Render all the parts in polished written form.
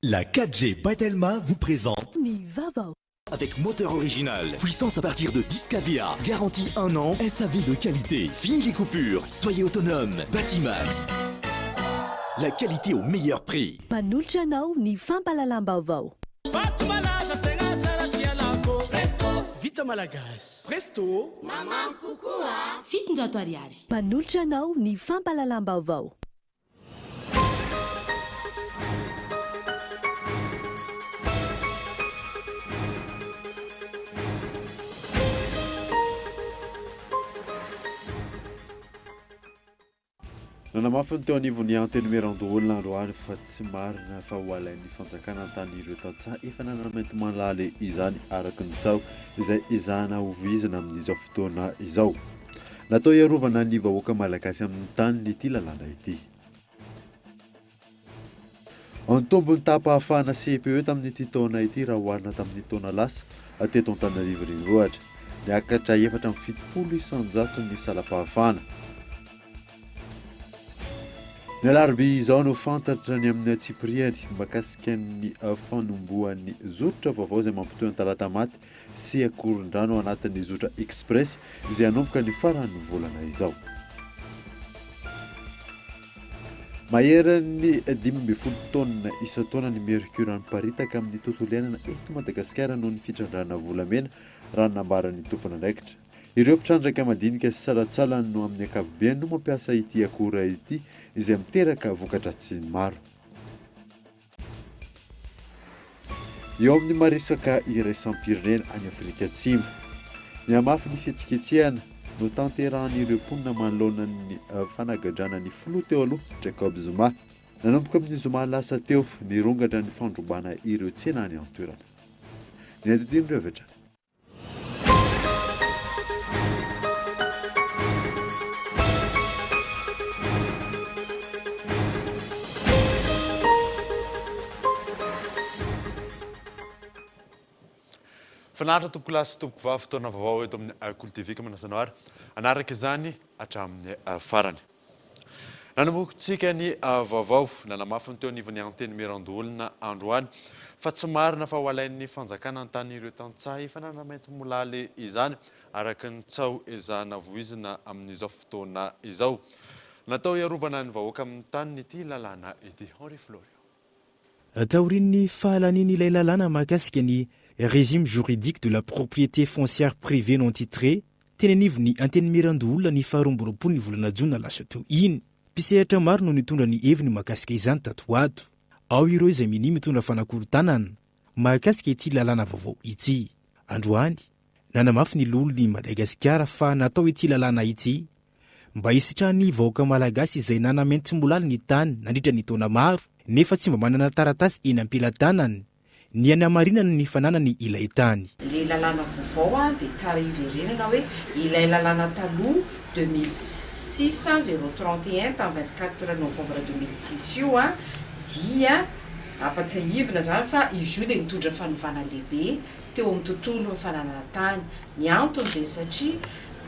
La 4G Batelma vous présente Nivava. Avec moteur original, puissance à partir de 10 kVA, garantie 1 an, SAV de qualité, fini les coupures, soyez autonome, Batimax. La qualité au meilleur prix. Manolotra anao ny fampalalam-baovao. Vita malagasy. Presto. Maman kokoa. Fitonjato ariary. Manolotra anao ny fampalalam-baovao. Nanamafy ny teo anivon'ny anteny numéro-olona androany fa tsy marina fa ho alain'ny fanjakana an-tan'ireo tantsaha efa nanamety manlaly izany araky ny tsao izay izahana hovizina amin'izao fotoana izao. Natao iarovana ny vahoaka malagasy amin'ny tany ity lalàna ity. Antombony tapa-hafana CPE tamin'ity taona ity raha hoarina tamin'ny taona lasa teto Antananarivo renivohitra. Niakatra 770 ny salam-pahafana. Ny alarobia izao no fantatra ny amin'ny Tsipriany makasika ny fanombohan'ny zotra vaovao izay mampitoy ny talata maty sy akoron-drano anatin'ny zotra express izay hanomboka ny faran'ny volana izao. Maheran'ny 15 taona isa-taona ny mercure niparitaka amin'ny tontolo iainana eto Madagasikara noho ny fitrandrana volamena raha nambaran'ny tompony andraikitra. Ireo mpitrandraka madinika sy salatsala no amin'ny ankapobeny no mampiasa ity akora ity izay miteraka vokatra tsy maro. Eo amin'ny marisaka iraisam-pirenena any Afrika Atsimo. Ny hamafy ny fihetsiketsehana no tanterahan'ireo mponina manoloana ny fanagadrana ny filoha teo aloha Jacob Zuma. Nanomboka amin'ny Zuma lasa teo nirongatra ny fandrombana ireo tsena any an-toerana. Ny andidiny revatra. Fanaritra tompoko lasy tompoko vavy fotoana vaovao eto amin'ny Akolo TV manasana ary anaraka izany hatramin'ny farany. Nanombokontsika ny vaovao nanamafy ny teo anivon'ny anteny numéro-olona androany fa tsy marina fa ho alain'ny fanjakana an-tan'ireo tantsaha efa nanamety molaly izany araka ny tsao ezahana voizina amin'izao fotoana izao. Natao iarovana ny vahoaka amin'ny tany ity lalàna ity. Henri Florio. Taorin'ny fahalaniny ilay lalàna mahakasika ny régime juridique de la propriété foncière privée non titrée teny anivon'ny anteny numéro-olona ny faharoamboropolo ny volana jona lasa teo iny. Mpisehatra maro no nitondra ny heviny mahakasika izany tato ato. Ao ireo izay mini mitondra fanakorotanana mahakasika ity lalàna vaovao ity. Androany nanamafy ny lolon'ny Madagasikara fa natao ity lalàna ity mba hisitrahany vahoaka malagasy izay nanamentsy molaly ny tany nandritra ny taona maro nefa tsy mba manana taratasy eny am-pelatanany. Ny any amarinana ny fananany ilay tany. Le lalàna vaovao dia tsara iverenana hoe ilay lalàna taloha 260031 tamin'ny 24 novembre 2006 io dia ampatsahivina zany fa izy io dia mitondra fanovana lehibe teo amin'ny tontolo fananana tany. Ny antony dia satria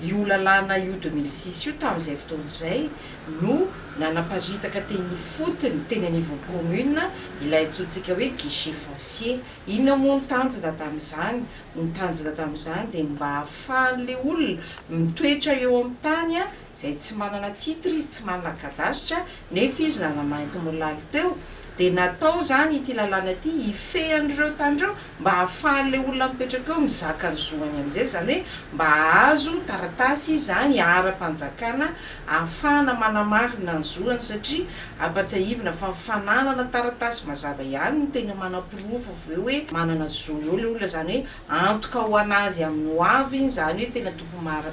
io lalàna io 2006 io tamin'izay fotoana izay no nanaparitaka teny fotony teny anivon'ny commune ilay antsointsika hoe guichet foncier. Inona moa ny tanjona tamin'izany? Ny tanjona tamin'izany dia mba ahafahan'ilay olona mitoetra eo amin'ny tany izay tsy manana titre izy tsy manana kadasitra nefa izy nanamainty molaly teo. Dia natao zany ity lalàna ity ifehan'ireo tandreo mba ahafahan'ilay olona mipetraka eo mizaka ny zoany amin'izay zany hoe mba azo taratasy zany ara-panjakana ahafahana manamarina ny zoany satria ampatsahivina fa fananana taratasy mazava ihany no tena manam-pirofo avy eo hoe manana zo eo ilay olona zany hoe antoka ho anazy amin'ny hoavy iny zany hoe tena tompo marina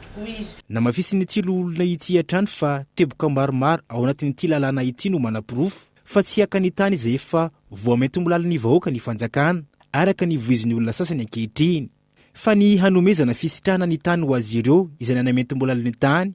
tokoa izy. Namafisiny ity olona ity hatrany fa teboka maromaro ao anatin'ity lalàna ity no manam-pirofo fa tsy haka ny tany izay efa voamety molaly ny vahoaka ny fanjakana araka ny voizin'ny olona sasany ankehitriny fa ny hanomezana fisitrahana ny tany ho azy ireo izay nanamety molaly ny tany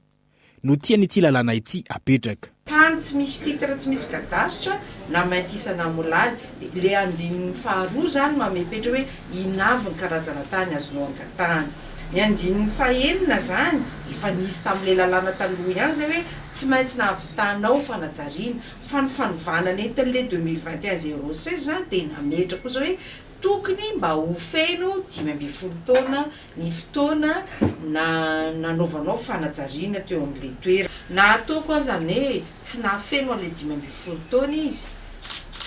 no tian'ity lalàna ity apetraka. Tany tsy misy titre tsy misy kadasitra na maintisana molaly le andin'ny faharoa zany mamepetra hoe inavy ny karazana tany azonao angatahany. ny andininy fahenina zany efa nisy tamin'le lalàna taloha ihany zay hoe tsy maintsy nahavitanao fanajariana fa ny fanovana nentin'le 2021 zany dia nametra kosa hoe tokony mba ho feno 5 taona ny fotoana nanaovanao fanajariana teo amin'le toera na atao koa zany hoe tsy nahafeno an'le 5 taona izy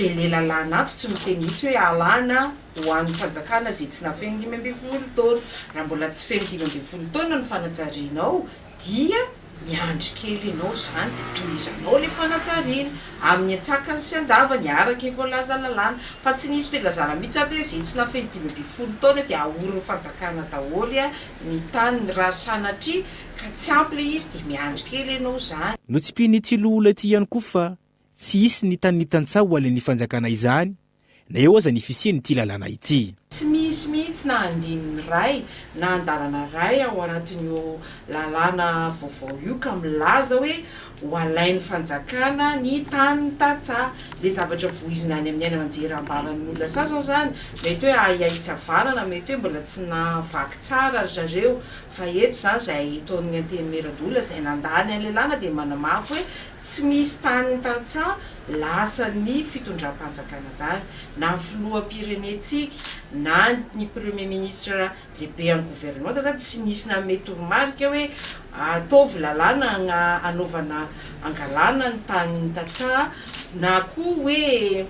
dia le lalàna ato tsy miteny mihitsy hoe alàna ho an'ny fanjakana zay tsy nahafeno 5 taona raha mbola tsy feno 5 taona ny fanajarianao dia miandry kely ianao zany dia tohizanao le fanajariana amin'ny atsaka sy andava ny araka i voalaza lalàna fa tsy nisy filazana mihitsy ato hoe zay tsy nahafeno 5 taona dia ahorony fanjakana daholy a ny tany ny raha sanatria ka tsy ampy le izy dia miandry kely ianao zany no tsy mpinitsilo olo aty ihany koa fa tsy isy ny tany nitantsaho ale ny fanjakana izany na eo aza ny fisianyity lalàna ity tsy misy mihitsy na andininy ray na andalana ray ao anatin'io lalàna vaovao io ka milaza hoe ho alain'ny fanjakana ny tany tatsaha le zavatra voizina any amin'ny aina manjery ambaran'ny olona sasany zany mety hoe aiaitsavanana mety hoe mbola tsy navaky tsara zareo fa eto zany zay taon'ny anteny meradolona zay nandany any lelàna dia manamafy hoe tsy misy tany tatsaha lasa ny fitondram-panjakana zany na filoham-pirenetsika na ny premier ministre lehibe amin'ny gouvernement zany tsy nisy namety oromarika hoe ataovy lalàna anaovana angalana ny tany tatsaha na koa hoe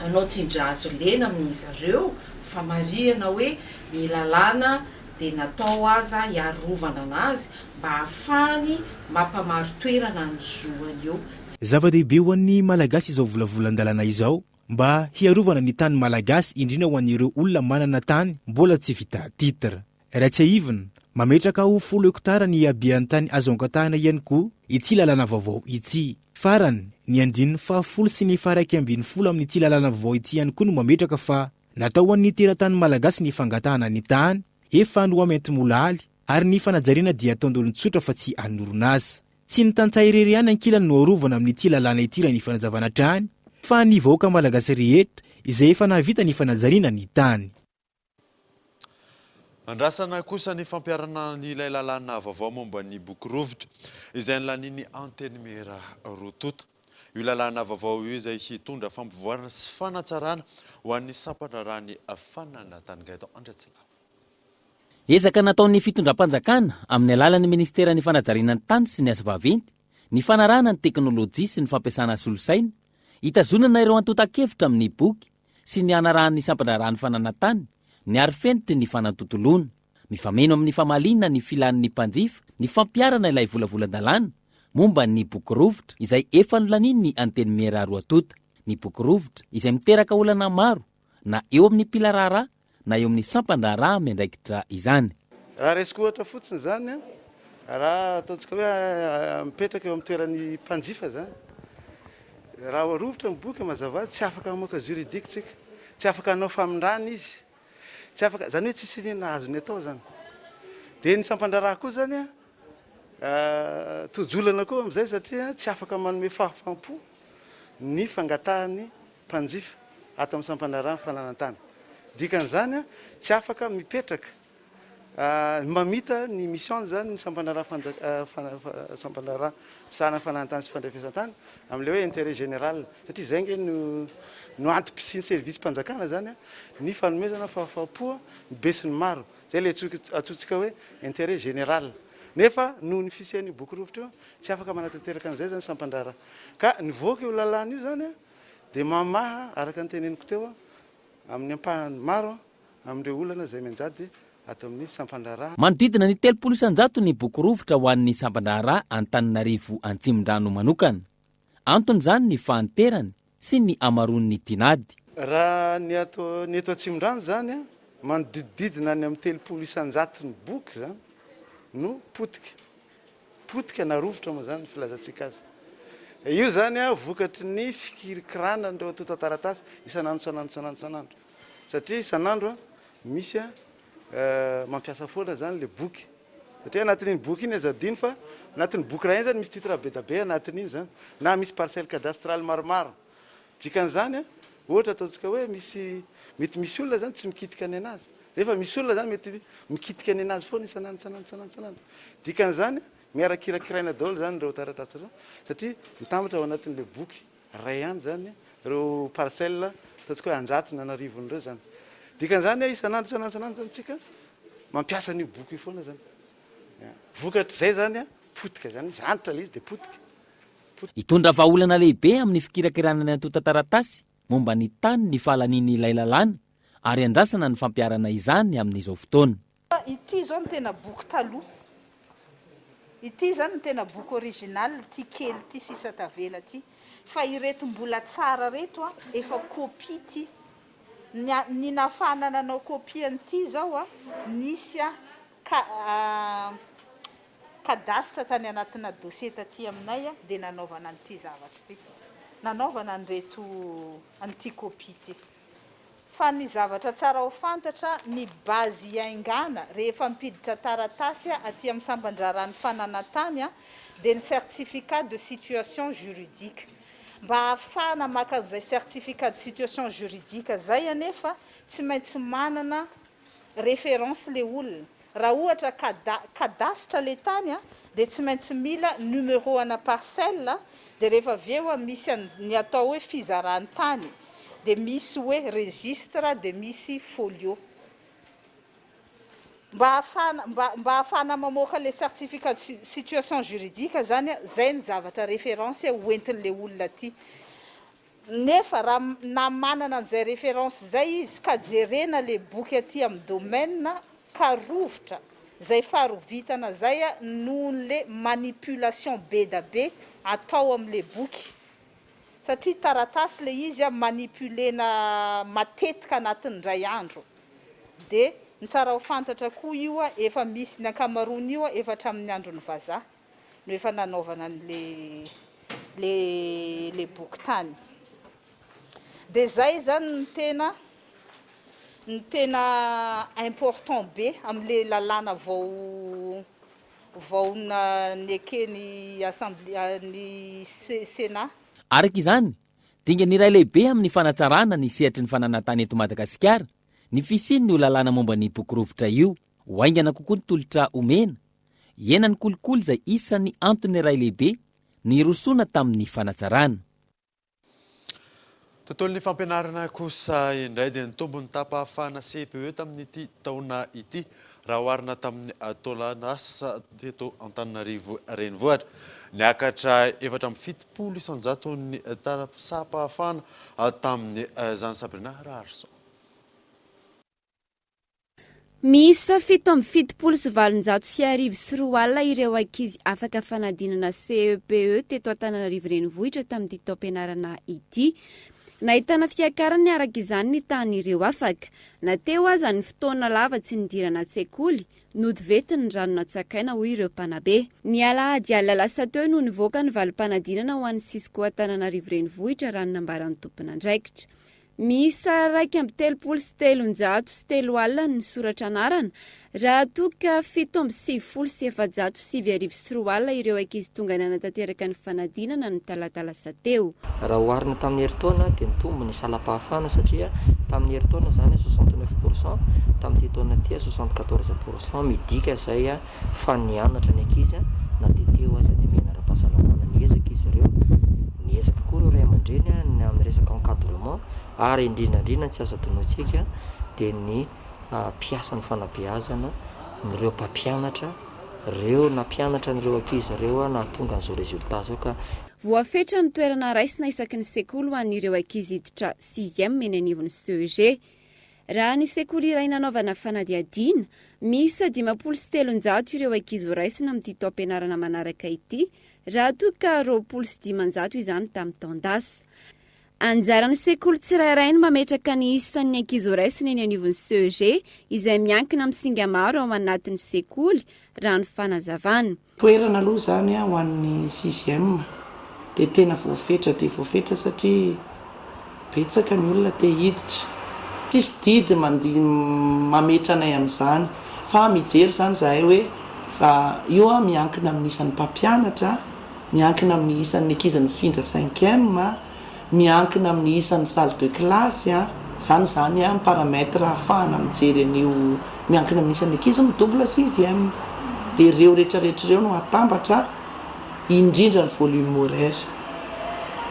anao tsindra azo lena amin'izy zareo fa marihana hoe ny lalàna dia natao aza hiarovana anazy mba hahafahany mampamaro toerana ny zoany eo zava-dehibe ho an'ny malagasy izao volavolan-dalàna izao mba hiarovana ny tany malagasy indrindra ho an'ireo olona manana tany mbola tsy vita titra raha tsy aivina mametraka ho 10 hektara ny abian'ny tany azo ankatahana ihany koa ity lalàna vaovao ity farany ny 110 sy ny 110 amin'ity lalàna vaovao ity ihany koa no mametraka fa natao an'ny teratany malagasy ny fangatahana ny tany efa no amety molaly ary ny fanajariana dia ataon'olon-tsotra fa tsy anorona azy tsy ny tantsahirery ihany ankilany no arovana amin'ity lalàna ity raha ny fanazavana trany fa ny vahoaka malagasy rehetra izay efa nahavita ny fanajariana ny tany andrasana kosa ny fampiarana n'ilay lalàna vaovao momba ny boky rovitra izay nylaniany anteny mera rotota io lalàna vaovao io izay hitondra fampivoarana sy fanatsarana ho an'ny sampandrarany fananatany gaeto andratsilavo ezaka nataon'ny fitondram-panjakana amin'ny alalan'ny ministeran'ny fanajariana ny tany sy ny asa vaventy ny fanarahana ny teknôlôjia sy ny fampiasana solosaina hitazonana ireo antota-kevitra amin'ny boky sy ny anarahan'ny sampandrarany fananatany ny arifentry ny fanatontoloana mifameno amin'ny famalinana ny filan'ny mpanjifa ny fampiarana ilay volavolan-dalàna momba ny boky rovitra izay efa nolanin ny anteny miararo atota ny boky rovitra izay miteraka olana maro na eo amin'ny pilarara na eo amin'ny sampandraraha miandraikitra izany raha resiko ohatra fotsiny zany raha ataontsika hoe mipetraka eo amin'ny toeran'ny mpanjifa zany raha rovitra ny boky mazava tsy afaka moka juridique tsika tsy afaka anao famindrana izy tsy afaka zany hoe tsisy nina azony atao zany dia ny sampandraraha koa zany tojolana koa amin'izay satria tsy afaka manome fahafampo ny fangatahany mpanjifa ato amin'ny sampandraraha fananantany dikan'izany tsy afaka mipetraka mamita ny mission zany ny sampandraraha pisahana fananantany sy fandrefesantany amin'le hoe intérêt général satria zay nge no antom-pisiny service mpanjakana zany ny fanomezana fahafapoa besiny maro zay le atsotsika hoe intérêt général nefa noho ny fisian'io boky rovitra io tsy afaka manatanteraka an'izay zany sampandraraha ka nivoaka io lalàna io zany dia mamaha araka ny teneniko teo amin'ny ampahany maro amin'ireo olana zay menjady ato amin'ny sampandraraha manodidina ny 300 ny boky rovitra ho an'ny sampandraraha Antananarivo Antsimondrano manokana antony zany ny fahanterany sy ny amaron'ny tinady raha ny eto Antsimondrano zany manodidididina ny amin'ny 300 ny boky zany no potika na rovitra moa zany filazantsika azy io zany vokatry ny fikirikirana ndreo atotantaratasy isanandro satria isanandro misy mampiasa foana zany le boky satria anatin'iny boky iny azadiny fa anatin'ny boky raha iny zany misy titre be da be anatin'iny zany na misy parcelle cadastral maromaro dikan'izany ohatra ataontsika hoe mety misy olona zany tsy mikitika any anazy rehefa misy olona zany mety mikitika any anazy foana isanandro dikan'izany miarakirakiraina daholo zany reo taratasy reo satria mitambatra ao anatin'le boky ray any zany reo parcelle ataontsika hoe anjato na narivon'ireo zany dikan'izany isanandro zany tsika mampiasa an'io boky io foana zany vokatra zay zany potika zany zanitra le izy de potika hitondra vahaolana lehibe amin'ny fikirakiranany antota-taratasy momba ny tany ny fahalaniny ilay lalàna ary andrasana ny fampiarana izany amin'izao fotoana. Ity zao ny tena boky taloha. Ity zany ny tena boky original ty kely ty sisa tavela ty. Fa ireto mbola tsara reto efa copie ty. Ny nafana nanao copie an'ity zao nisy kadastra tany anatina dossier taty aminay de nanaovana an'ity zavatra ty. Nanaovana an'ireto an'ity copie ty. Fa ny zavatra tsara ho fantatra ny bazy iaingana rehefa mipiditra taratasy aty amin'ny sambandraran'ny fananantany dia ny certificat de situation juridique. Mba ahafahana maka an'izay certificat de situation juridique zay anefa tsy maintsy manana référence le olona. Raha ohatra kadastra le tany dia tsy maintsy mila numéro ana parcelle dia rehefa avy eo misy ny atao hoe fizaran-tany. De misy hoe registre de misy folio. Mba ahafahana mamoaka le certificat de situation juridique zany zay ny zavatra référence hoentin'le olona ty. Nefa raha na manana an'izay référence zay izy ka jerena le boky aty amin'ny domaine ka rovitra zay faharovitana zay noho le manipulation be da be atao amin'le boky. Satria taratasy le izy manipulena matetika anatin'ny ray andro. Dia ny tsara ho fantatra koa io efa misy ny ankamaroany io efa hatramin'ny andron'ny vazaha no efa nanaovana le boky tany. Dia zay zany ny tena important be amin'le lalàna vaona ny ekeny assemblée ny Sénat. Araka izany, dinga ny ray lehibe amin'ny fanatsarana ny sehatry ny fananantany eto Madagasikara, ny fisiany io lalàna momba ny boky rovitra io, hoaingana kokoa ny tolotra omena, iena ny kolikoly izay isan'ny antony ray lehibe ny rosoana tamin'ny fanatsarana. Tontolon'ny fampianarana kosa indray dia nitombony tapahafahana CPE tamin'ity taona ity raha oharina tamin'ny taonasa teto Antananarivo renivohitra. Niakatra 770 ny tapahafahana tamin'ny zany Sabrina Raharson. Misy 770 ireo ankizy afaka fanadinana CPE teto Antananarivo renivohitra tamin'ity taom-pianarana ity. Nahitana fiakarany araka izany ny tan'ireo afaka. Nateo aza ny fotoana lava tsy nidirana an-tsekoly, nodivety ny rano natsakaina hoy ireo mpanabe. Ny alahady lasa teo no nivoaka ny valim-panadinana ho an'ny sisiko Antananarivo renivohitra raha nambaran'ny tompon'andraikitra. Misy 2,303 ny soratra anarana, raha toka 7,707 ireo ankizy tonga nanatanteraka ny fanadinana ny talatalasa teo. Raha oharina tamin'ny herintaona dia nitombo ny salam-pahafahana satria tamin'ny herintaona zany 69%, tamin'ity taona ity 74%, midika izay fa nianatra ny ankizy na dia teo aza ny mianara-pahasalamana niezaka izy ireo. Niezaka koa ireo ray aman-dreny amin'ny resaka encadrement ary indrindrandrindra tsy aza tonoitsika dia ny mpiasa ny fanabeazana nireo mpampianatra, ireo nampianatra nireo ankizy ireo na tonga an'izao résultat zao ka voafetra ny toerana raisina isaky ny sekoly ho an'ireo ankizy hiditra 6e meny anivon'ny CEG. Raha ny sekoly iray nanaovana fanadihadiana, misy 5,700 ireo ankizy voaraisina amin'ity taom-pianarana manaraka ity, raha toka 20,500 izany tamin'ny taon-dasa. Anjaran'ny sekoly tsirairay ny mametraka ny isan'ny ankizy voaraisina eny anivon'ny CEG izay miankina amin'ny singa maro ao anatin'ny sekoly raha ny fanazavana. Toerana aloha zany ho an'ny 6e dia tena voafetra satria betsaka ny olona te hiditra. Tsisy didy mametranay amin'izany fa mijery zany zahay hoe fa io miankina amin'ny isan'ny mpampianatra, miankina amin'ny isan'ny ankizy nifindra 5e, miankina amin'ny isan'ny salle de classe, zany a paramètre ahafahana mijery an'io miankina minisany ankizy no double 6e dia ireo rehetrarehetra ireo no atambatra indrindra ny volume horaire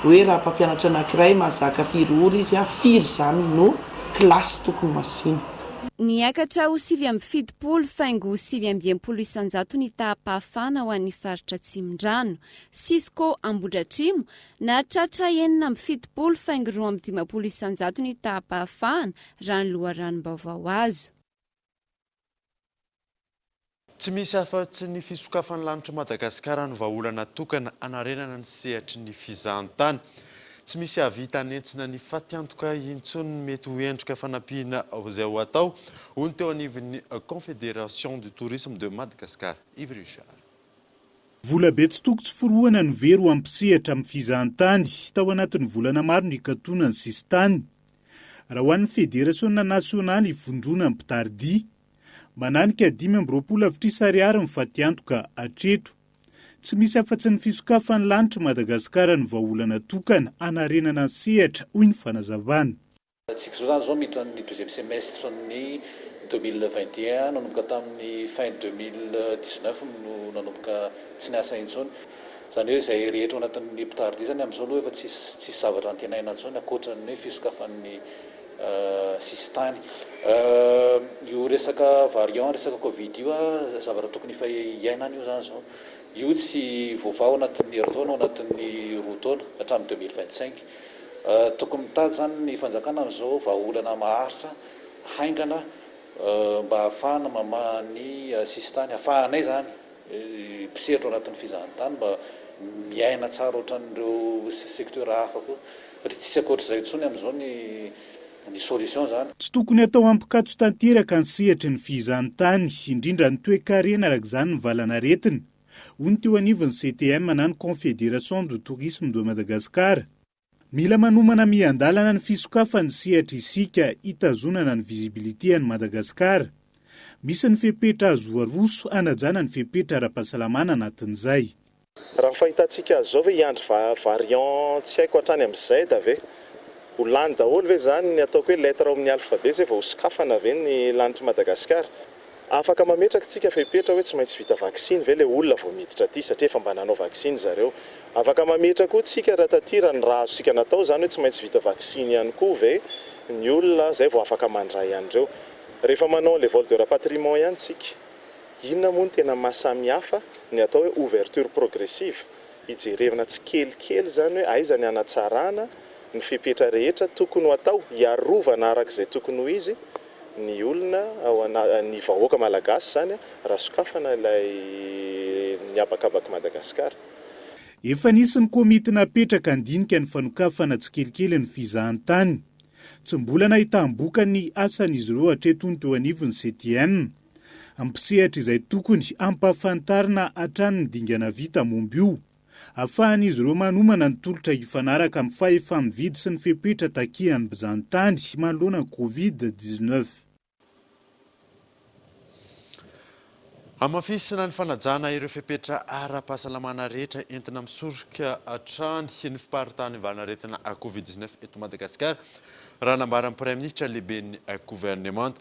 hoe raha mpampianatra anankiray mahazaka 4 ora izy a 4 zany no klasy tokony masina. Niakatra ho 7.70 faingo 7.20 isanjato ny tahapahafana ho an'ny faritra Tsimondrano, Cisco Ambohidratrimo na tratra 9.70 faingo 2.50 isanjato ny tahapahafana raha ny loharanom-baovao azo. Tsy misy afa-tsy ny fisokafan'ny lanitra Madagasikara no vahaolana tokana anarenana ny sehatry ny fizahan-tany. Tsy misy avita nentsina ny fatiantoka intsony mety ho endrika fanampiana izay ho atao hoy ny teo anivon'ny Confédération du Tourisme de Madagascar. Yves Richard. Vola betsi-toko tsy forohana ny very ampisehatra amin'ny fizahan-tany tao anatin'ny volana maro ny ikatona ny sisitany. Raha ho an'ny Fédération Nationale ivondrona ny Pitardia, mananika 5.20 ariary ny fatiantoka hatreto. Tsy misy afa-tsy ny fisokafan'ny lanitra Madagasikara ny vahaolana tokana anarenana ny sehatra hoy ny fanazavana. Tsika zao zany zao miditra ny deuxième semestre ny 2021 nanomboka tamin'ny fin 2019 no nanomboka tsy niasa intsony. Zany hoe izay rehetra ao anatin'ny Pitardia zany amin'izao aloha efa tsisy zavatra antenaina intsony ankoatran'ny hoe fisokafan'ny sisitany. Io resaka variant, resaka Covid io zavatra tokony efa iainana io zany zao. Io tsy vaovao anatin'ny herintaona anatin'ny roa taona hatramin'ny 2025. Tokony mitady zany ny fanjakana amin'izao vahaolana maharitra haingana mba ahafahana mamaha ny sisitany, ahafahanay zany mpisehatra anatin'ny fizahan-tany mba miaina tsara ohatran'ireo sekteur hafa koa. Satria tsisy ankoatr'izay intsony amin'izao ny solution zany. Tsy tokony atao ampikatso tanteraka ny sehatry ny fizahan-tany, indrindra ny toe-karena araka izany ny valanaretina. Hoy ny teo anivon'ny CTM na ny Confédération du Tourisme de Madagascar. Mila manomana miandalana ny fisokafan'ny sehatra isika hitazonana ny visibilité an'i Madagasikara. Misy ny fepetra azo aroso anajana ny fepetra ara-pahasalamana anatin'izay. Raha fahitantsika zao hoe hiandry variant tsy haiko hatrany amin'izay da ve ho lany daholo ve zany ny ataoko hoe lettre ao amin'ny alphabet zay vao ho sokafana ve ny lanitra Madagasikara. Afaka mametraka tsika fepetra hoe tsy maintsy vita vaksiny ve le olona vao miditra aty satria efa mba nanao vaksiny zareo. Afaka mametraka koa tsika raha tatira ny raha azosika natao zany hoe tsy maintsy vita vaksiny ihany koa ve ny olona zay vao afaka mandray andreo. Rehefa manao le vol de rapatriement ihany tsika, inona moa ny tena mahasamihafa ny atao hoe ouverture progressive, hijerevana tsy kelikely zany hoe aiza ny hanatsarana ny fepetra rehetra tokony ho atao hiarovana arak'izay tokony ho izy ny olona ny vahoaka malagasy zany raha sokafana ilay ny abakabaka Madagasikara. Efa nisy ny komity napetraka andinika ny fanokafana tsy kelikely ny fizahan-tany. Tsy mbola nahitam-boka ny asan'izy ireo hatretony teo anivon'ny CTM. Ampisehatra izay tokony ampahafantarina hatrany ny dingana vita momba io. Ahafahan'izy ireo manomana ny tolotra hifanaraka amin'ny fahefa-mividy sy ny fepetra takihan'ny mpizahan-tany manoloana ny Covid-19. Amafisina ny fanajana ireo fepetra ara-pahasalamana rehetra entina misoroka hatrany ny fiparitany valanaretina Covid-19 eto Madagasikara. Raha nambaran'ny Premier Ministre lehiben'ny gouvernement.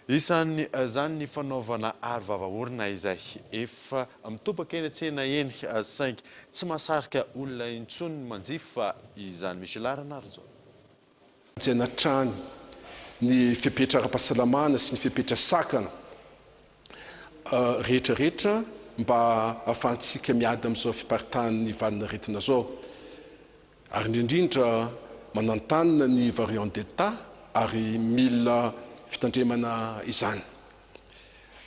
Isan'ny zany ny fanaovana aro vava-orona izay efa mitobaka eny an-tsena eny saingy tsy mahasarika olona intsony manjifa fa izany misy larana ary zao. Hatrany ny fepetra ara-pahasalamana sy ny fepetra sakana rehetrarehetra mba ahafahantsika miady amin'izao fiparitany valanaretina zao. Ary indrindra manantanina ny variant delta ary mila fitandremana izany.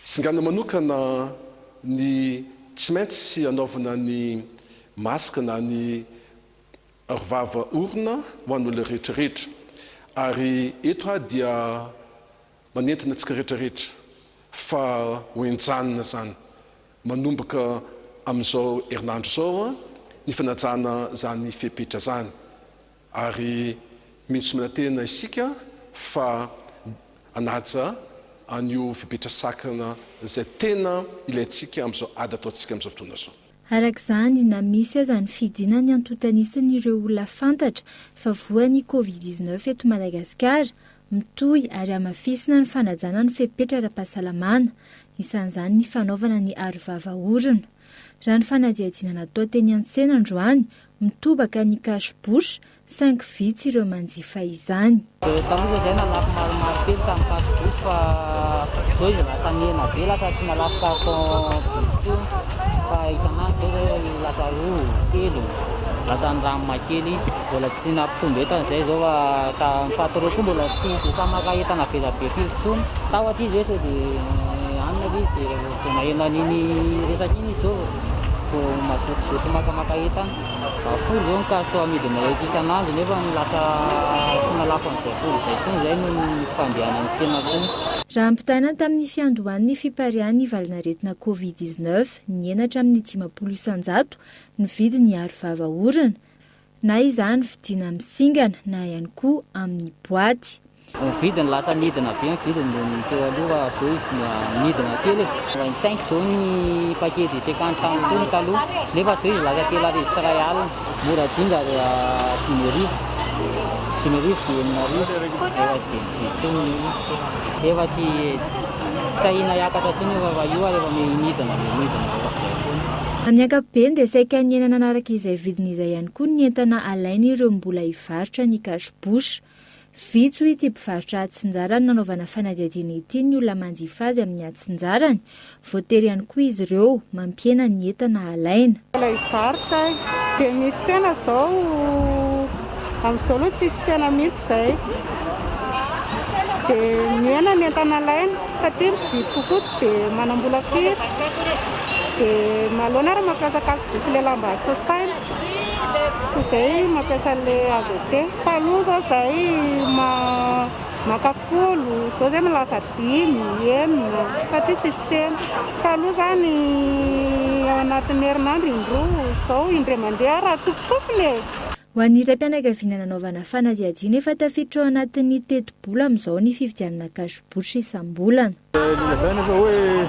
Singana manokana ny tsy maintsy anaovana ny masaka na ny arovava orona ho an'olona rehetrarehetra. Ary eto dia manentina antsika rehetrarehetra fa ho enjanina zany manomboka amin'izao herinandro zao ny fanajana zany fepetra zany. Ary mitsy manantena isika fa anaja an'io fepetra sakana izay tena ilayntsika amin'izao ady ataontsika amin'izao fotoana zao. Arak'izany na misy aza ny fidinany antotanisany ireo olona fantatra fa voan'ny Covid-19 eto Madagasikara, mitohy ary hamafisina ny fanajana ny fepetra ara-pahasalamana, isan'izany ny fanaovana ny arovava orona. Raha ny fanadihadiana natao teny an-tsena androany, mitobaka ny cache-bouche, 5 vitsy ireo manjifa izany. Taloha izay nalafo maromaro telo tamin'ny cache-bouche fa zao izy lasa nihena be lasa tsy nalafo carton boutique fa isan'andro zao lasa roa, telo. Lasa ny ramomakely izy, mbola tsy tina mpitombo etan'izay zao ka fahatoro koa mbola tsy maka entana be firy-tsony. Tahotra izy hoe sao dia anina izy dia maheno an'iny resaka iny izy zao vao mazotozoto makamaka entana. Folo zao ny kaso amidina eto isan'andro nefa lasa tsy nalafo an'izay folo izay tsony izay no ny fandehana ny tsena tsony. Raha ampitaina tamin'ny fiandohan'ny fiparihan'ny valinaretina Covid-19 ny enatra amin'ny 50 isan-jato ny vidiny arovava orana, na izany vidiana misingana na ihany koa amin'ny boaty. Ny vidiny lasa midina be ny vidiny ny teo aloha zao izy midina kely. 25 zao ny pakety 50 tamin'ny tony taloha, nefa zao izy lasa telo arivo sy ray alina, mora dinga 5,000 dia 8,000 efa tsy ahina hiakatra tsiny efa io ary efa midina. Amin'ny ankapobeny dia saika ny enana anaraka izay vidiny izay ihany koa ny entana alainy ireo mbola hivarotra ny cache-bouche. Vitso ity mpivarotra atsinjarany nanaovana fanadihadiana ity ny olona manjifa azy amin'ny atsinjarany, voatery ihany koa izy ireo mampiena ny entana alaina. Ilay varotra dia misy tsena zao amin'izao aloha tsisy tsena mihitsy izay. Dia miena ny entana alaina satria vidy kokoa tsy dia manambola firy. Dia maloana ary mampiasa cache-bouche ilay lamba sasaina. Izay mampiasa ilay AVT. Taloha zao izay makafolo, zao izay milasa 5, 6 satria tsisy tsena. Taloha zany ao anatin'ny herinandro indroa, izao indray mandeha raha tsofotsofony e. Ho an'ny raim-pianakaviana nanaovana fanadihadiana efa tafiditra ao anatin'ny teti-bola amin'izao ny fividianana cache-bouche isam-bolana. Ilazana fa hoe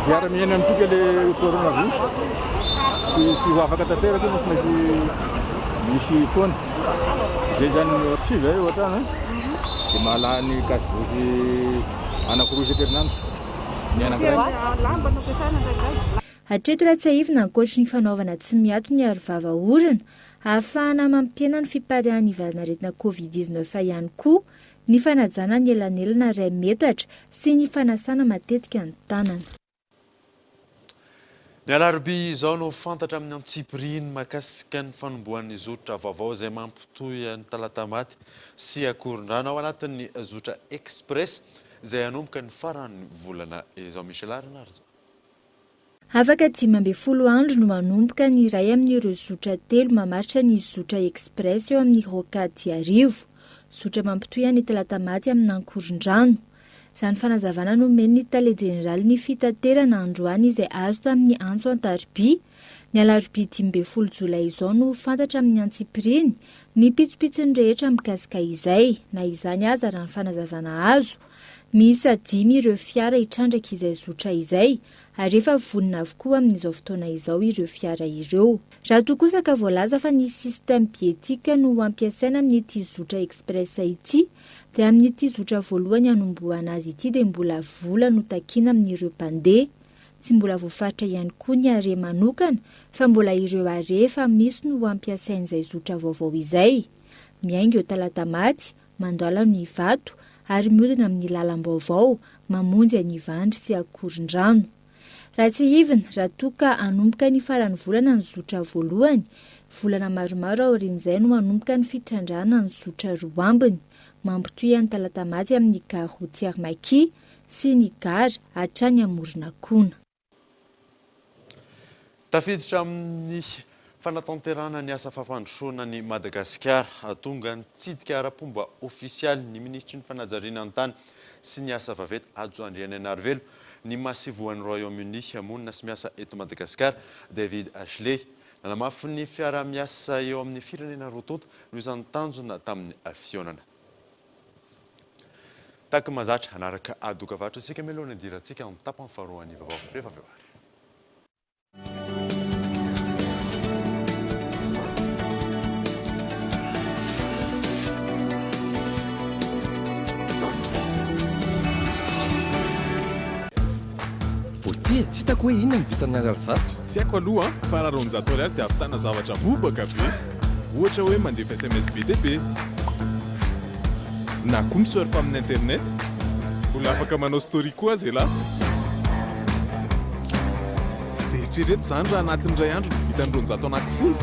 miara-miaina amintsika ilay coronavirus. Sy ho afaka tanteraka io mosy misy foana. Izay zany sivy ohatrany dia mahalany cache-bouche anankiroa isan-kerinandro. Ny anankiray. Hatreto raha tsy ahivina ankoatry ny fanaovana tsy miato ny arovava orana, ahafahana mampiena ny fiparihan'ny valinaretina Covid-19 ihany koa ny fanajana ny elanelana iray metatra sy ny fanasana matetika ny tanana. Ny alarobia izao no fantatra amin'ny antsipiriny mahakasika ny fanombohan'ny zotra vaovao izay mampitohy ny talata-maty sy akoron-drano ao anatin'ny zotra express izay hanomboka ny faran'ny volana izao. Michel Arenard zao. Afaka 12 andro no manomboka ny iray amin'ireo zotra telo mamaritra ny zotra express eo amin'ny Rocade arivo, zotra mampitohy ny talata-maty amin'ny ankoron-drano. Izany fanazavana no men'ny tale jeneraly ny fitaterana androany izay azo tamin'ny antso an-tarobia. Ny alarobia 12 jolay izao no fantatra amin'ny antsipiriny ny pitsopitsony rehetra mikasika izay, na izany aza raha ny fanazavana azo. Miisa 5 ireo fiara hitrandraka izay zotra izay, ary efa vonina avokoa amin'izao fotoana izao ireo fiara ireo. Raha toa kosa ka voalaza fa ny système bietika no ampiasaina amin'ity zotra express ity, dia amin'ity zotra voalohany hanombohana azy ity dia mbola vola no takiana amin'ireo mpandeha. Tsy mbola voafaritra ihany koa ny are manokana, fa mbola ireo are efa misy no ampiasain'izay zotra vaovao izay. Miainga eo talata-maty, mandoala ny vato, ary mihodina amin'ny lalam-baovao, mamonjy any Ivandry sy akoron-drano. Raha tsy hivina, raha toka hanomboka ny faran'ny volana ny zotra voalohany, volana maromaro aorian'izay no manomboka ny fitrandrana ny zotra roa ambiny, mampitohy ny talata-maty amin'ny gare routière Maki sy ny gare hatrany Amoronakona. Tafiditra amin'ny fanatanterahana ny asa fampandrosoana ny Madagasikara, tonga nitsidika ara-pomba ofisialy ny ministry ny fanajariana an-tany sy ny asa vaventy Ajo Andriananarivelo ny masivoan'ny Royaume-Uni monina sy miasa eto Madagasikara David Ashley nanamafy ny fiara-miasa eo amin'ny firenena roa tota no izany tanjona tamin'ny fionana. Tahaka mahazatra anaraka adoka vatra isika meloana diratsika amin'ny tapany faharoa ny vaovao rehefa avy eo ary. tsy hitako hoe inona ny vitany ariary tsy haiko aloha fa raha ronjato ariary dia ahavitana zavatra bobaka be ohatra hoe mandefa sms be dia be na koa misurfa amin'ny internet olona afaka manao story koa azy lahy dia eritrereto zany raha anatin'ny ray andro no vitany ronjato anankifolo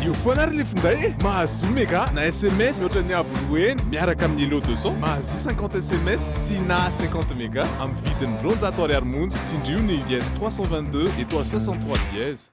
io foana ary le finday mahazo mega na sms ohatra ny avoloeny miaraka amin'ny elo 200 mahazo 50 sms sy na 50 mega amin'ny vidiny ronjato ariary monja tsindrio ny dièse 322 étoile 63 dièse.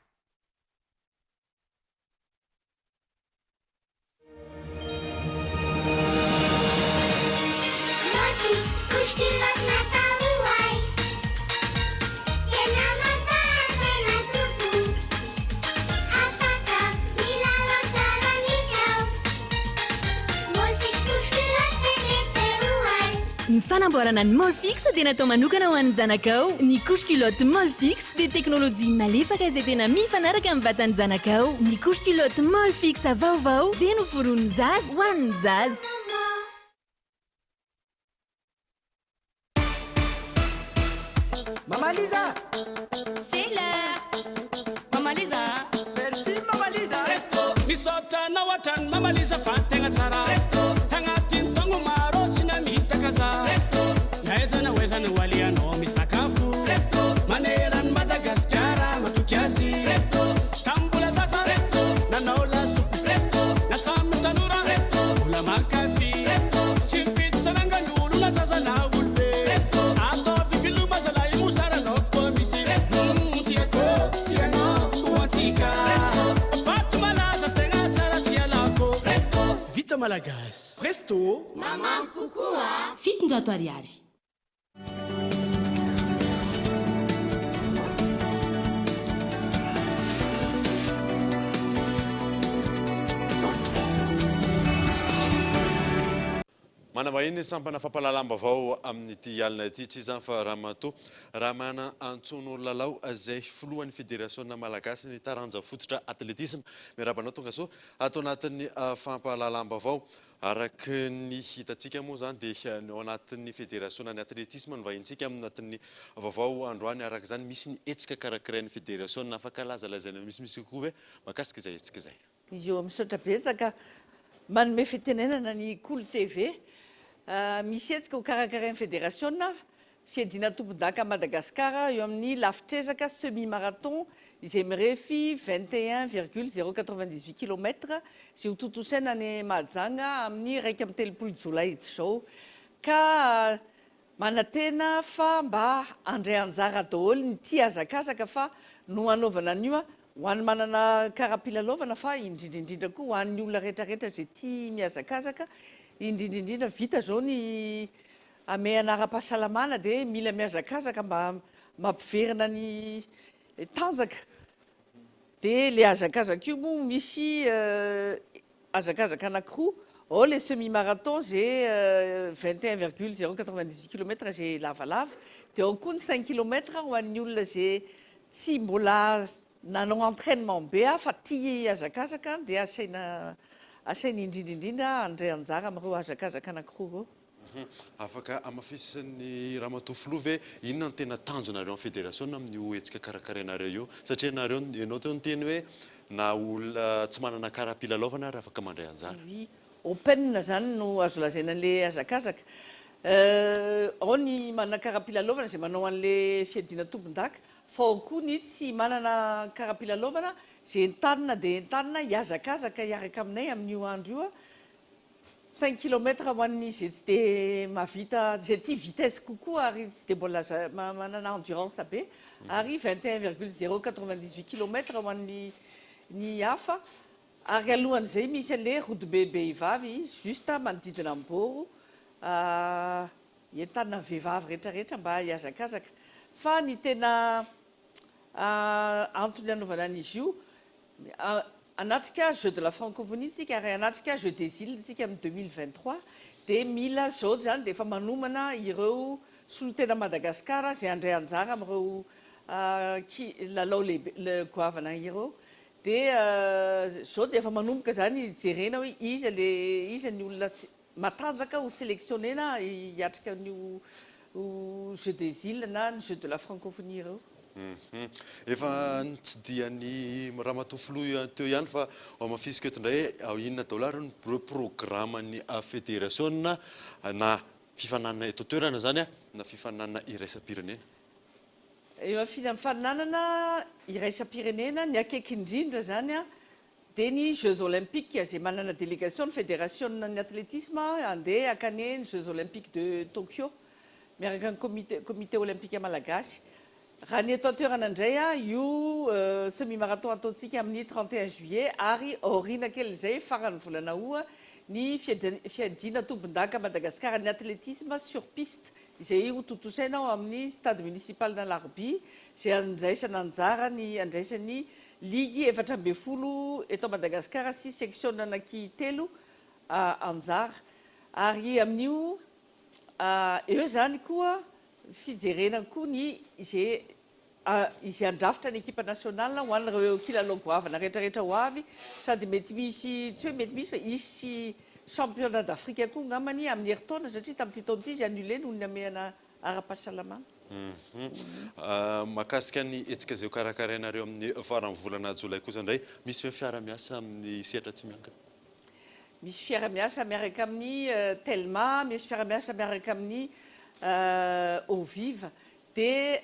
Ny fanamboarana ny Molfix dia natao manokana ho an'ny zanakao. Ny couche-culotte Molfix dia teknôlôjia malefaka izay tena mifanaraka amin'ny vatan'ny zanakao. Ny couche-culotte Molfix vaovao dia noforon'ny zaza ho an'ny zaza. Maman Lisa, c'est l'heure. Maman Lisa, merci Maman Lisa. Resto, misota na watan Maman Lisa fatenga tsara. Resto, tangatin tongo maro china mitakaza. Resto, naeza na weza na waliano misakafu. Resto, maneran Madagascar matukiazi. Resto, tambula sasa. Resto, na naola supu. Resto, na samtanura. Resto, ula makafi. Resto, chifit sananga nyulu na sasa na ulbe. Resto, ato vivilu masala imusara no komisi. Resto, tiako, tiano, kuatika. Resto, patu malaza tenga tsara tialako. Resto, vita malagas. Resto, maman kukua. Fitinjato ariary. manamahiny sampana fampalalambavao amin'ity alina ity tsy zany fa raha matoa raha mana antsono lalao izay filohan'ny fédération malagasy ny taranja fototra athlétisme miarabanao tonga so atao anatin'ny fampalalambavao araky ny hitantsika moa zany dia ao anatin'ny fédération ny athlétisme ny vahintsika aminatin'ny vaovao androany araka zany misy ny etsika karakarain'ny fédération afaka lazalazaina misimisy koa hoe makasika izay etsika izay io misaotra betsaka manome fitenenana ny Cool TV misy etsika ho karakarain'ny fédération fiadina tompon-daka Madagascar eo amin'ny lafitrezaka semi-marathon izay mirefy 21,098 km izay ho totosaina ny Mahajanga amin'ny 1 jolay izao ka manatena fa mba andray anjara daholo ny tia azakazaka fa no anaovana an'io ho an'ny manana karapilalovana fa indrindrindrindra koa ho an'ny olona rehetrarehetra izay tia miazakazaka indrindrindrindra vita zao ny ame anara-pahasalamana dia mila miazakazaka mba mampiverina ny tanjaka dia le azakazaka io moa misy azakazaka anankiroa ao le semi-marathon zay 21,098 km zay lavalava dia ao koa ny 5 km ho an'ny olona zay tsy mbola nanao entraînement be fa tia azakazaka dia asainy indrindrindrindra andray anjara amin'ireo azakazaka anankiroa ireo afaka amafisin'ny raha matofilo ve inona ny tena tanjonareo amin'ny fédération amin'ny etsika karakarainareo io satria nareo ianao teo nyteny hoe na olona tsy manana karapilalovana ary afaka mandray anjara open zany no azo lazaina an'le azakazaka ao ny manana karapilalovana zay manao an'le fiadina tompon-daka fa ao koa ny tsy manana karapilalovana zay entanina dia entanina hiazakazaka hiaraka aminay amin'io andro io 5 km ho an'ny zay tsy dia mavita zay tia vitesse kokoa ary tsy dia mbola manana endurance be ary 21,098 km ho an'ny ny hafa ary alohan'izay misy an'le rodobebe ivavy juste manodidina amboro entanina vehivavy rehetrarehetra mba hiazakazaka fa ny tena antony anaovana an'izy io anatrika jeu de la francophonie tsika ary anatrika jeu des îles tsika amin'ny 2023 dia mila zao zany dia efa manomana ireo solotena Madagascar zay andray anjara amin'ireo lalao lehibe le goavana ireo dia zao dia efa manomboka zany jerena hoe iza ny olona matanjaka ho sélectionnena hiatrika an'io jeu des îles na ny jeu de la francophonie ireo Efa tsy diany ramatofolo teo ihany fa amafisika eto indray ao inona dollara ny programme-ny fédération na fifananana eto toerana zany na fifananana iraisam-pirenena. Eo amin'ny fifananana iraisam-pirenena ny akaiky indrindra zany dia ny Jeux olympiques izay manana délégation ny fédération ny athlétisme andeha akane ny Jeux olympiques de Tokyo miaraka ny comité olympique malagasy. Raha ny eto toerana indray io semi-marathon ataontsika amin'ny 31 juillet ary aoriana kely izay farany volana Août ny fiadiana tombon-daka Madagasikara ny athlétisme sur piste izay ho totosaina amin'ny stade municipal d'Alarbi izay andraisana anjara ny andraisan'ny ligue 440 eto Madagasikara sy section anaky 3 anjara ary amin'io eo zany koa fijerena koa ny izay andrafitra ny équipe nationale ho an'ireo kilalao goavana rehetrarehetra ho avy sady mety misy tsy hoe mety misy fa isy championnat d'Afrique koa ngamany amin'ny heritaona satria tamin'ity taona ity izy annulé noho ny amehana ara-pahasalamana. Mahakasika ny hetsika izay karakarainareo amin'ny farany volana jolay kosa indray misy fiara-miasa amin'ny sehatra tsy miankina. Misy fiara-miasa miaraka amin'ny Telma, misy fiara-miasa miaraka amin'ny Oviva dia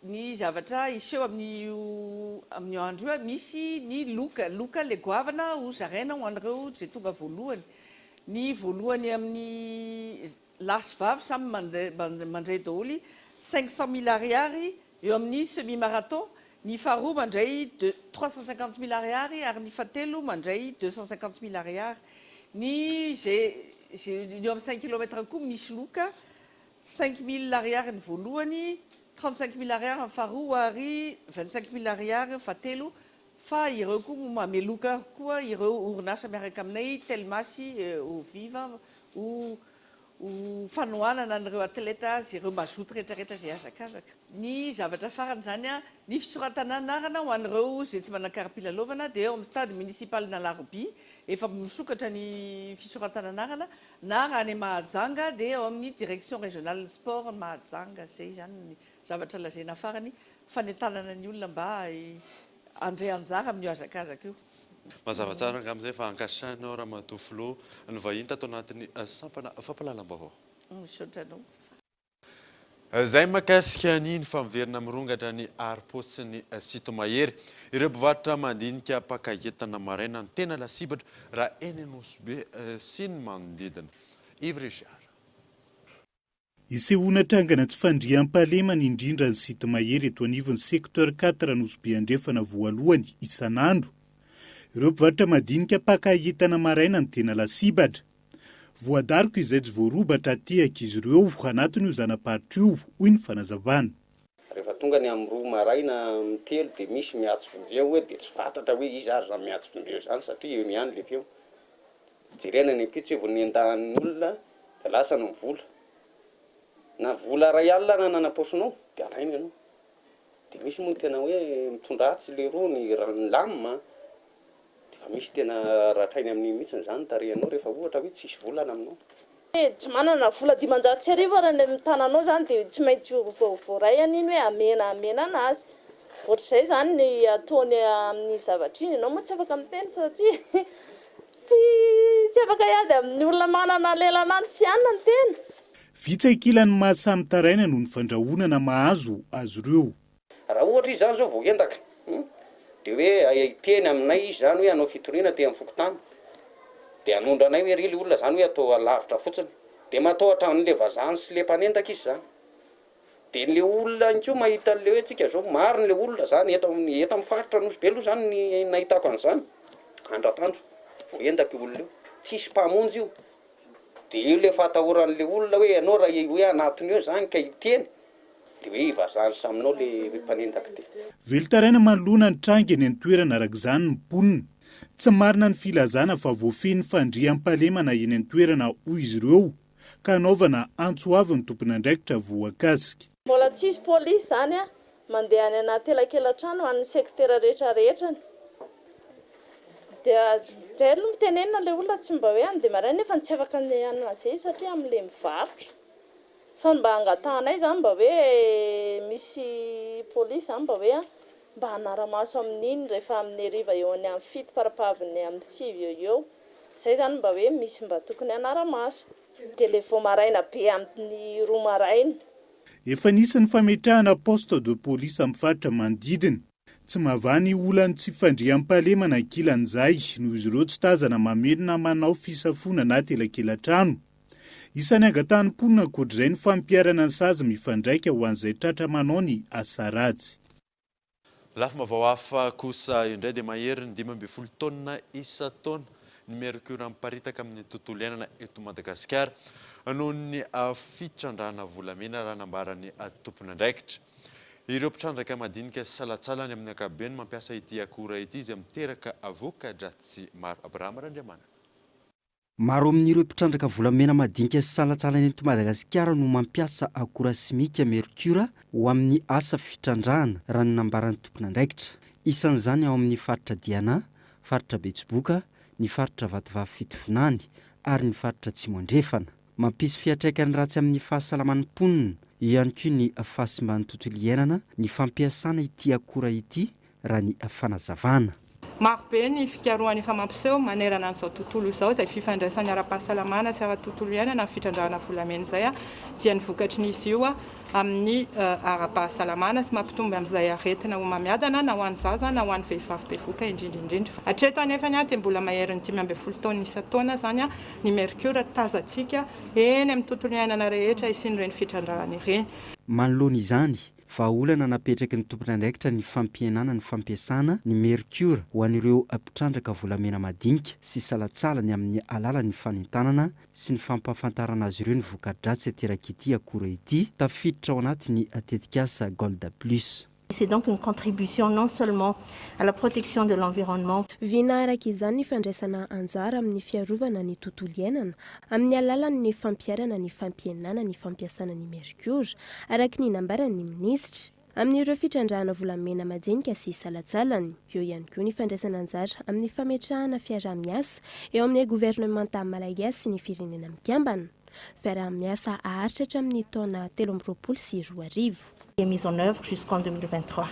ny zavatra iseho amin'ny andro io misy ny loka le goavana ho zaraina ho an'ireo izay tonga voalohany. Ny voalohany amin'ny lasy vavy samy mandray daholo 500 000 ariary eo amin'ny semi-marathon, ny faharoa mandray 350 000 ariary ary ny fahatelo mandray 250 000 ariary. Ny eo amin'ny 5 km koa misy loka 5 000 ariary ny voalohany, 35 000 ariary ny faharoa ary 25 000 ariary ny fahatelo. Fa ireo koa mameloka koa ireo orinasa miaraka aminay Telma sy Oviva ho fanohanana an'ireo atleta sy ireo mazoto rehetrarehetra izay azakazaka. Ny zavatra farany zany ny fisoratana anarana ho an'ireo izay tsy manan-karam-pilalaovana dia eo amin'ny stade municipal d'Alarbi efa misokatra ny fisoratana anarana na raha any Mahajanga dia eo amin'ny direction régionale sport Mahajanga. Zay zany ny zavatra lazaina farany fanentanana ny olona mba andray anjara amin'ny azakazaka io. Mazava tsara amin'izay fa ankasanao Ramatofolo ny vahiny tato anatin'ny sampana fampalalam-baovao. Misaotranao. Zay mahakasika ny famoverina mirongatra ny arim-pô sy ny sito mahery ireo mpivarotra mandinika mpakahitana maraina ny tena lasibatra raha eny Nosbe sy ny manodidina. Yves Richard. Isehoana trangana tsy fandriam-pahalemana indrindra ny sito mahery eto anivon'ny secteur 4 Nosbe andrefana voalohany isan'andro. Ireo mpivarotra madinika mpakahitana maraina ny tena lasibatra. Voadariko izay tsy voarobatra aty izy ireo anatiny io zanaparitra io hoy ny fanazavana. Rehefa tonga ny amin'ny 2 maraina amin'ny 3 dia misy miatso vondreo hoe dia tsy fantatra hoe izy ary zany miatso vondreo zany satria eo miany le feo. Jerena ny apitsy vao niendahan'ny olona dia lasa ny vola. Na vola ray alina na nanaposinao dia alaina ianao. Dia misy moa tena hoe mitondra atsy le rony lamma. Misy tena rahatrainy amin'ny mihitsy zany tarehanao rehefa ohatra hoe tsisy volana aminao. Tsy manana vola 500 arivo raha ny tananao zany dia tsy maintsy voaray an'iny hoe amena anazy. Ohatr'izay zany ny ataony amin'ny zavatra iny ianao moa tsy afaka miteny fa satria tsy afaka hiady amin'ny olona manana lelanany sy anona ny tena. Fitsakilan'ny mahasamy taraina noho ny fandrahonana mahazo azy ireo. Raha ohatra izy zany zao vao endaka dia hoe teny aminay izy zany hoe anao fitoriana dia amin'ny fokotany dia anondranay hoe ry le olona zany hoe atao alavitra fotsiny dia matahotra an'le vazany sy le mpanendaka izy zany dia le olona inko mahita le hoe tsika zao maro le olona zany eto amin'ny faritra Nosbe aloha zany ny nahitako an'izany andratanjo vao endaka olona io tsisy mpamonjy io dia io le fatahoran'le olona hoe ianao raha hoe anatiny eo zany ka hiteny dia hoe vazany saminao le mpanendaka ty. Velotaraina manoloana ny trangany ny toerana arak'izany ny mponina. Tsy marina ny filazana fa voafehin'ny fandriam-pahalemana eny ny toerana hoy izy ireo ka anaovana antsoavy ny tompon'andraikitra voakasika. Mbola tsisy polisy zany mandeha any anaty elakelan-trano amin'ny sekitera rehetrarehetrany. Dia zay no mitenenina le olona tsy mba hoe andeha maraina nefa tsy afaka andehanana izay satria amin'ilay mivarotra. fa mba angatanay zany mba hoe misy polisy zany mba hoe mba hanara-maso amin'iny rehefa amin'ny hariva eo any amin'ny fito parapaviny amin'ny sivy eo zay zany mba hoe misy mba tokony hanara-maso dia le vao maraina be amin'ny roa maraina. Efa nisy ny fametrahana poste de police amin'ny faritra manodidina. Tsy mavany olany tsy fandriam-pahalemana ankilan'izay noho izy ireo tsy tazana mamelona manao fisafona anaty elakelan-trano. Isan'ny angataham-ponina ankoatr'izay ny fampiarana ny sazy mifandraika ho an'izay tratra manao ny asa ratsy. Lafy mavaoafa kosa indray dia mahery ny 12 taona isa-taona ny mercure miparitaka amin'ny tontolo iainana eto Madagasikara noho ny fitrandrahana volamena raha nambarany tompon'andraikitra. Ireo mpitrandraka madinika salatsalany amin'ny ankapobeny mampiasa ity akora ity izay miteraka voka-dratsy maro. Abraham Randriamanana. Maro amin'ireo mpitrandraka volamena madinika salatsalany eto Madagasikara no mampiasa akora simika mercure ho amin'ny asa fitrandrahana raha ny nambarany tompon'andraikitra. Isan'izany ao amin'ny faritra Diana, faritra Betsiboka, ny faritra Vatovavy Fitovinany ary ny faritra Tsimondrefana. Mampisy fiatraikany ratsy amin'ny fahasalaman'ny mponina, ihany koa ny fahasimban'ny tontolo iainana ny fampiasana ity akora ity raha ny fanazavana. Maro be ny fikarohany efa mampiseho manerana an'izao tontolo izao izay fifandraisany ara-pahasalamana sy ara-tontolo iainana fitrandrahana volamena izay dia ny vokatry n'izy io amin'ny ara-pahasalamana sy mampitombo amin'izay aretina ho mamiadana na ho an'ny zaza na ho an'ny vehivavy bevoka indrindrindrindra. Hatreto anefa dia mbola mahery ny 12 taona isa-taona zany ny mercure tazantsika eny amin'ny tontolo iainana rehetra isin'ireny fitrandrahana ireny. Manoloana izany, vahaolana napetraky ny tompon'andraikitra ny fampihenana ny fampiasana ny mercure ho an'ireo mpitrandraka volamena madinika sy salatsalany amin'ny alalan'ny fanentanana sy ny fampahafantarana azy ireo ny voka-dratsy ateraka ity akora ity tafiditra ao anatin'ny tetikasa Gold Plus. C'est donc une contribution non seulement à la protection de l'environnement. Vinaraka izany ny fandraisana anjara amin'ny fiarovana ny tontolo iainana amin'ny alalan'ny fampiarana ny fampihenana ny fampiasana ny mercure araka ny nambaran'ny minisitra amin'ireo fitrandrahana volamena madinika sy salatsalany. Eo ihany koa ny fandraisana anjara amin'ny fametrahana fiarah-miasa eo amin'ny gouvernemanta malagasy sy ny firenena mikambana. Fiarah-miasa aharitra amin'ny taona 2024. Et mise en œuvre jusqu'en 2023.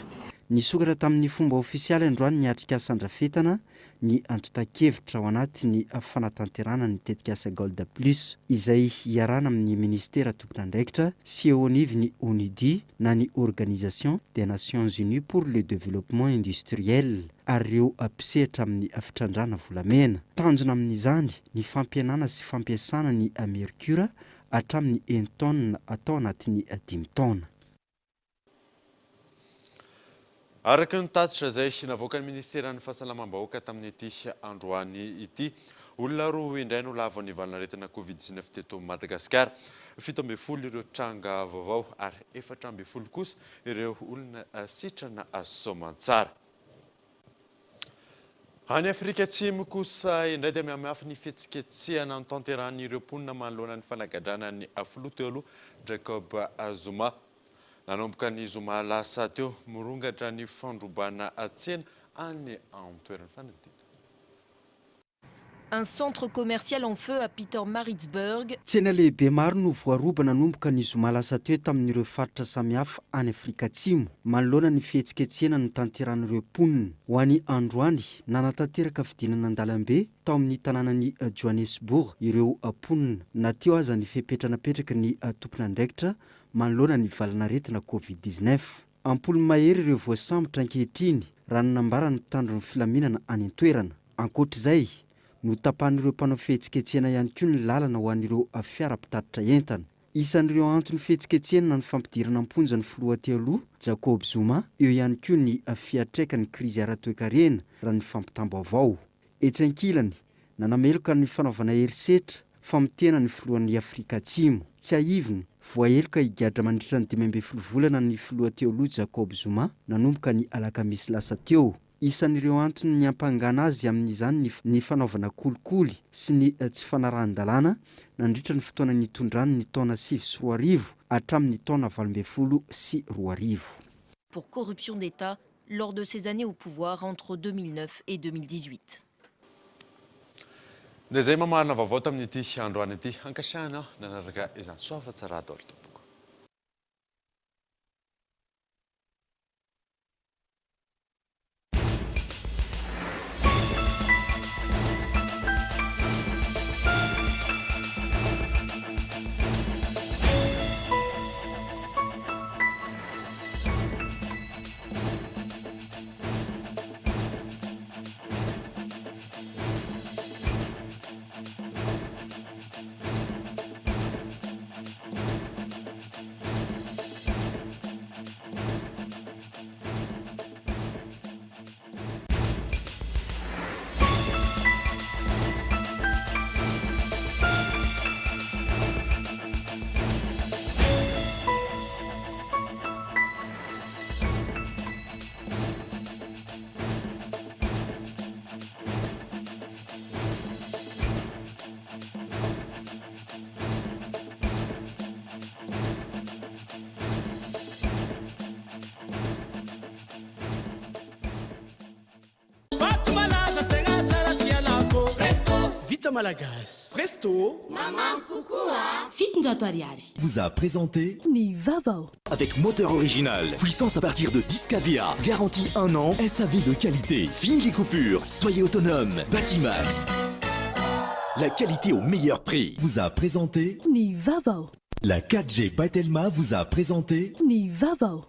Nisokatra tamin'ny fomba ofisialy androany ny atrikasa andrafetana ny antotan-kevitra ao anatin'ny fanatanterana ny tetikasa Gold Plus izay iarana amin'ny ministera tompon'andraikitra sy eo anivony ONUDI na ny Organisation des Nations Unies pour le Développement Industriel ary ireo ampisehatra amin'ny fitrandrahana volamena. Tanjona amin'izany ny fampihenana sy fampiasana ny mercure hatramin'ny 1 taona atao anatin'ny 5 taona. Araka ny tatitra izay navoaka ny ministeran'ny fahasalamam-bahoaka tamin'ny ity androany ity, olona roa indray no lava ny valinaretina Covid-19 teto Madagasikara. 17 ireo tranga vaovao ary 14 kosa ireo olona sitrana soamantsara. Any Afrika Atsimo kosa indray dia mihamafy ny fihetsiketsehana ny tanteran'ireo mponina manoloana ny fanagadrana ny filoha teo aloha Jacob Zuma. Nanomboka ny Zuma lasa teo morongatra ny fandrobana tsena any amin'ny toerana fanadina. Un centre commercial en feu à Pietermaritzburg. Tsena lehibe maro no voaroba nanomboka ny Zuma lasa teo tamin'ireo faritra samihafa any Afrika Atsimo manoloana ny fihetsiketsehana ny tanteran'ireo mponina. Ho any androany nanatanteraka fidinana an-dalambe tao amin'ny tanànan'ny Johannesburg ireo mponina na teo aza ny fipetranapetraka ny tompon'andraikitra manoloana ny valinaretina Covid-19. Ampolo mahery ireo voasambotra ankehitriny raha ny nambarany mpitandro ny filaminana any an-toerana. Ankoatr'izay no tapahan'ireo mpanao fihetsiketsehana ihany koa ny lalana ho an'ireo fiara-pitatitra entana. Isan'ireo antony fihetsiketsehana ny fampidirana amponja ny filoha teo aloha Jacob Zuma, eo ihany koa ny fiatraikany krizy ara-toe-karena raha ny fampitambo avao. Etsy ankilany nanameloka ny fanaovana herisetra famotena ny filohan'ny Afrika Atsimo. Tsy aivony voaheloka higadra mandritra ny 12 volana ny filoha teo aloha Jacob Zuma nanomboka ny alakamisy lasa teo. Isan'ireo antony ny ampangana azy amin'izany ny fanaovana kolikoly sy ny tsy fanarahan-dalàna nandritra ny fotoana nitondrany ny taona 2010 hatramin'ny taona 2012 sy 2010. Pour corruption d'État lors de ses années au pouvoir entre 2009 et 2018. Dia izay mamarina vaovao tamin'ity androany ity, ankasiahana nanaraka izany soafa tsara daholo tompoko. vita malagasy presto Maman Cocoa fitonjato ariary vous a présenté Ni Vavao. avec moteur original, puissance à partir de 10 kVA, garantie 1 an, SAV de qualité, fini les coupures, soyez autonome, Batimax. La qualité au meilleur prix vous a présenté Ni Vavao. La 4G by Telma vous a présenté Ni Vavao.